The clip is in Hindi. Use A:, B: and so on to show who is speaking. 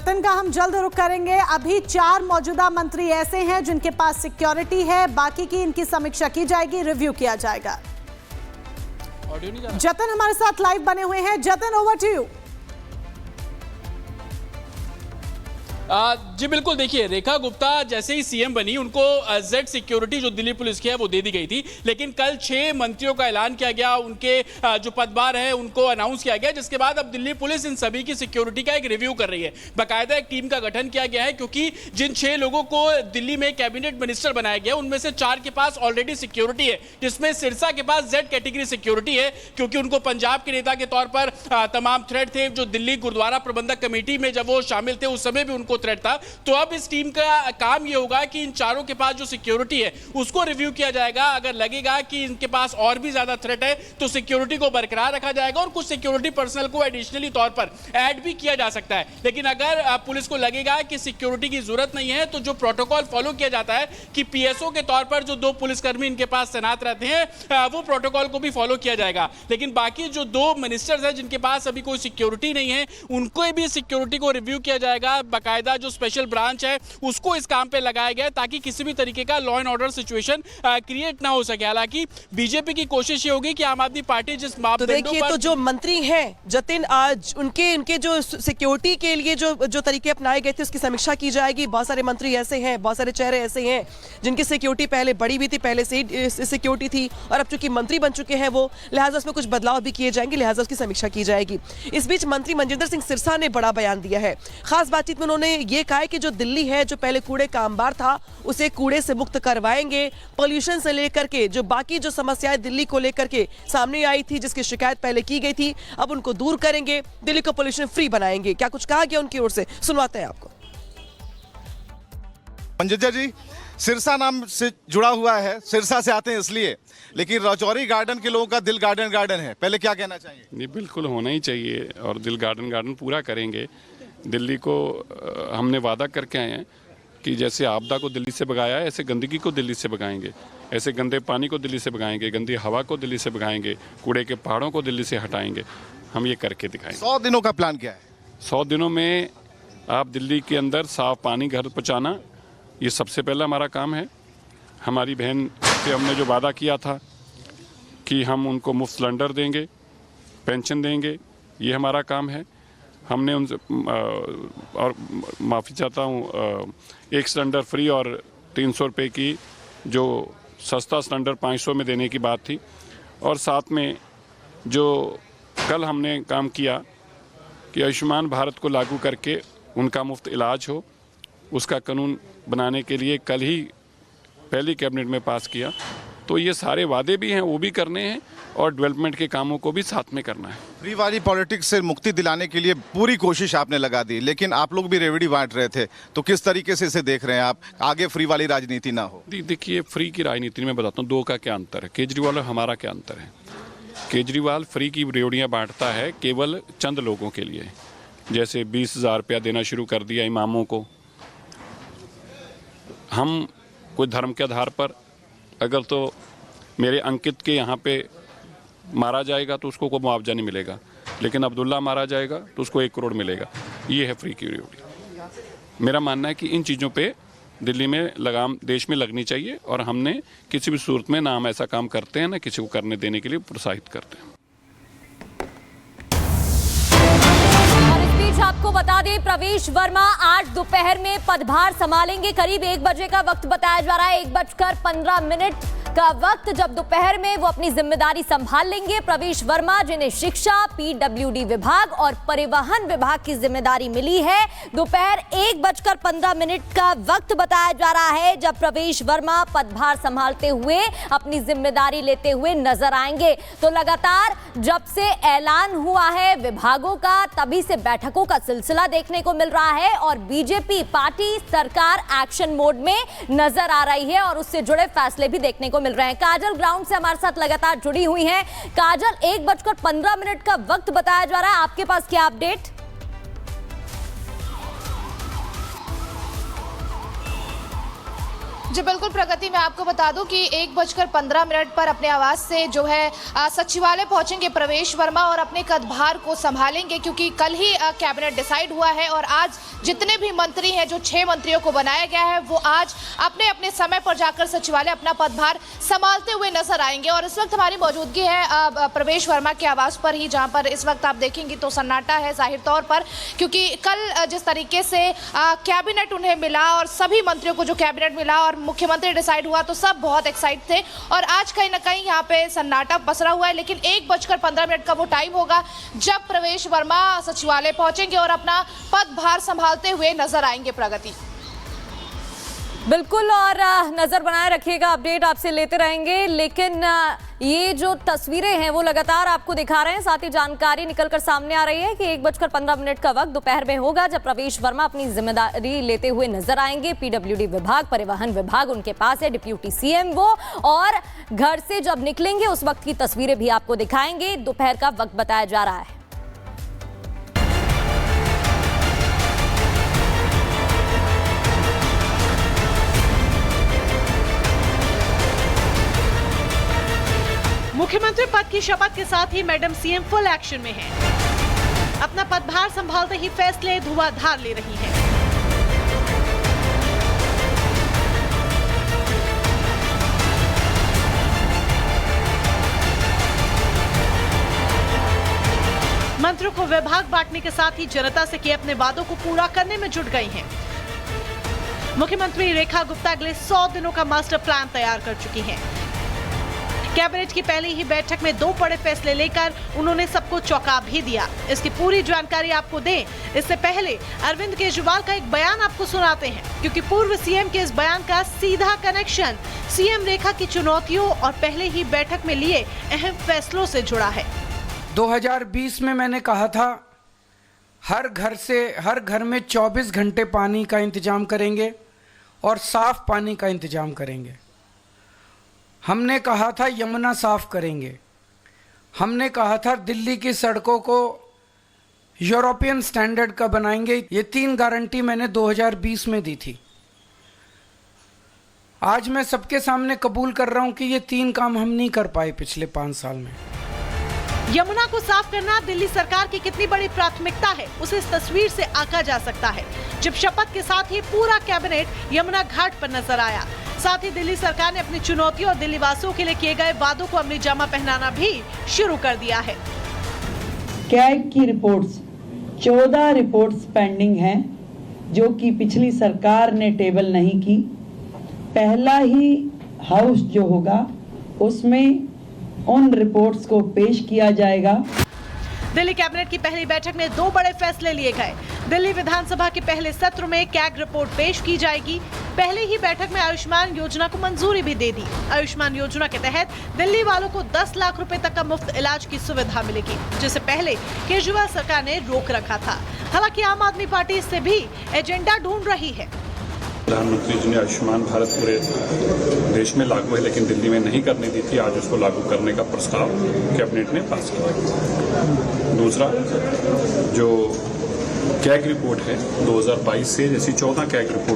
A: जतिन का हम जल्द रुख करेंगे। अभी 4 मौजूदा मंत्री ऐसे हैं जिनके पास सिक्योरिटी है, बाकी की इनकी समीक्षा की जाएगी, रिव्यू किया जाएगा। जतिन हमारे साथ लाइव बने हुए हैं। Jatin, over to you.
B: जी बिल्कुल, देखिए रेखा गुप्ता जैसे ही सीएम बनी उनको जेड सिक्योरिटी जो दिल्ली पुलिस की है वो दे दी गई थी, लेकिन कल 6 मंत्रियों का ऐलान किया गया, उनके जो पदभार है उनको अनाउंस किया गया, जिसके बाद अब दिल्ली पुलिस इन सभी की सिक्योरिटी का एक रिव्यू कर रही है। बाकायदा एक टीम का गठन किया गया है, क्योंकि जिन 6 लोगों को दिल्ली में कैबिनेट मिनिस्टर बनाया गया उनमें से 4 के पास ऑलरेडी सिक्योरिटी है, जिसमें सिरसा के पास जेड कैटेगरी सिक्योरिटी है, क्योंकि उनको पंजाब के नेता के तौर पर तमाम थ्रेट थे। जो दिल्ली गुरुद्वारा प्रबंधक कमेटी में जब वो शामिल थे उस समय भी उनको थ्रेट था। तो अब इस टीम का काम ये होगा कि इन चारों के पास जो सिक्योरिटी है उसको रिव्यू किया जाएगा। अगर लगेगा कि इनके पास और भी ज्यादा थ्रेट है तो सिक्योरिटी को बरकरार रखा जाएगा और कुछ सिक्योरिटी पर्सनल को एडिशनली तौर पर ऐड भी किया जा सकता है। लेकिन अगर पुलिस को लगेगा कि सिक्योरिटी की जरूरत नहीं है तो जो प्रोटोकॉल फॉलो किया जाता है कि पीएसओ के तौर पर जो 2 पुलिसकर्मी इनके पास तैनात रहते हैं वो प्रोटोकॉल को भी फॉलो किया जाएगा। लेकिन बाकी जो 2 मिनिस्टर्स हैं जिनके पास अभी कोई सिक्योरिटी नहीं है उनको भी सिक्योरिटी को रिव्यू किया जाएगा। बाकायदा जो स्पेशल ब्रांच है उसको इस काम पे लगाया गया ताकि किसी भी तरीके का law and order situation create ना हो सके। हालांकि बीजेपी की कोशिश ये होगी कि आम आदमी पार्टी जिस मापदंडों पर,
C: तो जो मंत्री हैं जतिन, आज उनके जो सिक्योरिटी के लिए जो तरीके अपनाए गए थे उसकी समीक्षा की जाएगी। बहुत सारे मंत्री ऐसे हैं, बहुत सारे चेहरे ऐसे हैं जिनकी सिक्योरिटी पहले बड़ी हुई थी, पहले से ही सिक्योरिटी थी और अब चूंकि मंत्री बन चुके हैं वो, लिहाजा उसमें कुछ बदलाव भी किए जाएंगे, लिहाजा उसकी समीक्षा की जाएगी। इस बीच मंत्री मनजिंदर सिंह सिरसा ने बड़ा बयान दिया है। खास बातचीत में उन्होंने ये कहा है कि जो दिल्ली है जो पहले कूड़े का अंबार था उसे कूड़े से मुक्त करवाएंगे। पॉल्यूशन से लेकर के जो बाकी जो समस्याएं दिल्ली को लेकर के सामने आई थी, जिसकी शिकायत पहले की गई थी, अब उनको दूर करेंगे, दिल्ली को पॉल्यूशन फ्री बनाएंगे। क्या कुछ कहा गया उनकी ओर से, सुनवाते हैं आपको।
D: मनजिंदर जी, सिरसा नाम से जुड़ा हुआ है, सिरसा से आते हैं इसलिए, लेकिन राजौरी गार्डन के लोगों का दिल गार्डन है, पहले क्या कहना चाहिए?
E: ये बिल्कुल होना ही चाहिए और दिल गार्डन पूरा करेंगे। दिल्ली को हमने वादा करके आए हैं कि जैसे आपदा को दिल्ली से भगाया है ऐसे गंदगी को दिल्ली से भगाएंगे, ऐसे गंदे पानी को दिल्ली से भगाएंगे, गंदी हवा को दिल्ली से भगाएंगे, कूड़े के पहाड़ों को दिल्ली से हटाएंगे। हम ये करके दिखाएंगे।
D: 100 दिनों का प्लान क्या है?
E: 100 दिनों में आप दिल्ली के अंदर साफ पानी घर पहुँचाना, ये सबसे पहला हमारा काम है। हमारी बहन से हमने जो वादा किया था कि हम उनको मुफ्त सिलेंडर देंगे, पेंशन देंगे, ये हमारा काम है। हमने उनसे और माफ़ी चाहता हूँ, 1 सिलेंडर फ्री और 300 रुपये की जो सस्ता सिलेंडर 500 में देने की बात थी। और साथ में जो कल हमने काम किया कि आयुष्मान भारत को लागू करके उनका मुफ्त इलाज हो, उसका कानून बनाने के लिए कल ही पहली कैबिनेट में पास किया। तो ये सारे वादे भी हैं, वो भी करने हैं और डेवलपमेंट के कामों को भी साथ में करना है।
D: फ्री वाली पॉलिटिक्स से मुक्ति दिलाने के लिए पूरी कोशिश आपने लगा दी, लेकिन आप लोग भी रेवड़ी बांट रहे थे, तो किस तरीके से इसे देख रहे हैं आप, आगे फ्री वाली राजनीति ना हो?
E: देखिए, फ्री की राजनीति में बताता हूँ 2 का क्या अंतर है, केजरीवाल और हमारा क्या अंतर है। केजरीवाल फ्री की रेवड़ियाँ बांटता है केवल चंद लोगों के लिए, जैसे 20,000 रुपया देना शुरू कर दिया इमामों को। हम कोई धर्म के आधार पर अगर तो मेरे अंकित के यहाँ पे मारा जाएगा तो उसको कोई मुआवजा नहीं मिलेगा, लेकिन अब्दुल्ला मारा जाएगा तो उसको 1 करोड़ मिलेगा। ये है फ्री की रेवड़ी। मेरा मानना है कि इन चीज़ों पे दिल्ली में लगाम देश में लगनी चाहिए और हमने किसी भी सूरत में ना हम ऐसा काम करते हैं ना किसी को करने देने के लिए प्रोत्साहित करते हैं।
F: आपको बता दें, प्रवेश वर्मा आज दोपहर में पदभार संभालेंगे। करीब 1 बजे का वक्त बताया जा रहा है, 1:15 का वक्त, जब दोपहर में वो अपनी जिम्मेदारी संभाल लेंगे। प्रवेश वर्मा, जिन्हें शिक्षा, पीडब्ल्यूडी विभाग और परिवहन विभाग की जिम्मेदारी मिली है, दोपहर 1:15 का वक्त बताया जा रहा है जब प्रवेश वर्मा पदभार संभालते हुए अपनी जिम्मेदारी लेते हुए नजर आएंगे। तो लगातार जब से ऐलान हुआ है विभागों का, तभी से बैठकों का सिलसिला देखने को मिल रहा है और बीजेपी पार्टी सरकार एक्शन मोड में नजर आ रही है और उससे जुड़े फैसले भी देखने को मिल रहे हैं। काजल ग्राउंड से हमारे साथ लगातार जुड़ी हुई हैं। काजल, 1:15 का वक्त बताया जा रहा है, आपके पास क्या अपडेट?
G: जी बिल्कुल प्रगति, मैं आपको बता दूं कि 1:15 पर अपने आवास से जो है सचिवालय पहुंचेंगे प्रवेश वर्मा और अपने पदभार को संभालेंगे, क्योंकि कल ही कैबिनेट डिसाइड हुआ है और आज जितने भी मंत्री हैं, जो 6 मंत्रियों को बनाया गया है, वो आज अपने अपने समय पर जाकर सचिवालय अपना पदभार संभालते हुए नजर आएंगे। और इस वक्त हमारी मौजूदगी है प्रवेश वर्मा के आवास पर ही, जहां पर इस वक्त आप देखेंगे तो सन्नाटा है जाहिर तौर पर, क्योंकि कल जिस तरीके से कैबिनेट उन्हें मिला और सभी मंत्रियों को जो कैबिनेट मिला और मुख्यमंत्री डिसाइड हुआ तो सब बहुत एक्साइट थे और आज कहीं ना कहीं यहाँ पे सन्नाटा पसरा हुआ है। लेकिन 1:15 का वो टाइम होगा जब प्रवेश वर्मा सचिवालय पहुंचेंगे और अपना पदभार संभालते हुए नजर आएंगे। प्रगति
F: बिल्कुल, और नजर बनाए रखिएगा, अपडेट आपसे लेते रहेंगे। लेकिन ये जो तस्वीरें हैं वो लगातार आपको दिखा रहे हैं, साथ ही जानकारी निकलकर सामने आ रही है कि 1:15 का वक्त दोपहर में होगा जब प्रवेश वर्मा अपनी जिम्मेदारी लेते हुए नजर आएंगे। पीडब्ल्यूडी विभाग, परिवहन विभाग उनके पास है, डिप्यूटी सीएम वो, और घर से जब निकलेंगे उस वक्त की तस्वीरें भी आपको दिखाएंगे। दोपहर का वक्त बताया जा रहा है।
A: मुख्यमंत्री पद की शपथ के साथ ही मैडम सीएम फुल एक्शन में हैं। अपना पदभार संभालते ही फैसले धुआंधार ले रही हैं। मंत्रियों को विभाग बांटने के साथ ही जनता से किए अपने वादों को पूरा करने में जुट गई हैं। मुख्यमंत्री रेखा गुप्ता अगले 100 दिनों का मास्टर प्लान तैयार कर चुकी हैं। कैबिनेट की पहली ही बैठक में 2 बड़े फैसले लेकर उन्होंने सबको चौंका भी दिया। इसकी पूरी जानकारी आपको दें इससे पहले अरविंद केजरीवाल का एक बयान आपको सुनाते हैं, क्योंकि पूर्व सीएम के इस बयान का सीधा कनेक्शन सीएम रेखा की चुनौतियों और पहले ही बैठक में लिए अहम फैसलों से जुड़ा है।
H: 2020 में मैंने कहा था हर घर में 24 घंटे पानी का इंतजाम करेंगे और साफ पानी का इंतजाम करेंगे। हमने कहा था यमुना साफ करेंगे। हमने कहा था दिल्ली की सड़कों को यूरोपियन स्टैंडर्ड का बनाएंगे। ये 3 गारंटी मैंने 2020 में दी थी। आज मैं सबके सामने कबूल कर रहा हूं कि ये 3 काम हम नहीं कर पाए पिछले 5 साल में।
A: यमुना को साफ करना दिल्ली सरकार की कितनी बड़ी प्राथमिकता है, उसे इस तस्वीर से आंका जा सकता है जब शपथ के साथ ही पूरा कैबिनेट यमुना घाट पर नजर आया। साथ ही दिल्ली सरकार ने अपनी चुनौतियों और दिल्ली वासियों के लिए किए गए वादों को अमली जामा पहनाना भी शुरू कर दिया है।
I: कैग की रिपोर्ट्स 14 रिपोर्ट्स पेंडिंग हैं, जो कि पिछली सरकार ने टेबल नहीं की। पहला ही हाउस जो होगा उसमें उन रिपोर्ट्स को पेश किया जाएगा।
A: दिल्ली कैबिनेट की पहली बैठक में 2 बड़े फैसले लिए गए। दिल्ली विधानसभा के पहले सत्र में कैग रिपोर्ट पेश की जाएगी। पहले ही बैठक में आयुष्मान योजना को मंजूरी भी दे दी। आयुष्मान योजना के तहत दिल्ली वालों को 10 लाख रुपए तक का मुफ्त इलाज की सुविधा मिलेगी, जिसे पहले केजरीवाल सरकार ने रोक रखा था। हालांकि आम आदमी पार्टी इससे भी एजेंडा ढूंढ रही है।
E: प्रधानमंत्री जी ने आयुष्मान भारत पूरे देश में लागू है, लेकिन दिल्ली में नहीं करने दी थी। आज उसको लागू करने का प्रस्ताव कैबिनेट ने पास किया। दूसरा, जो कैग रिपोर्ट है 2022 से जैसी 14 कैग रिपोर्ट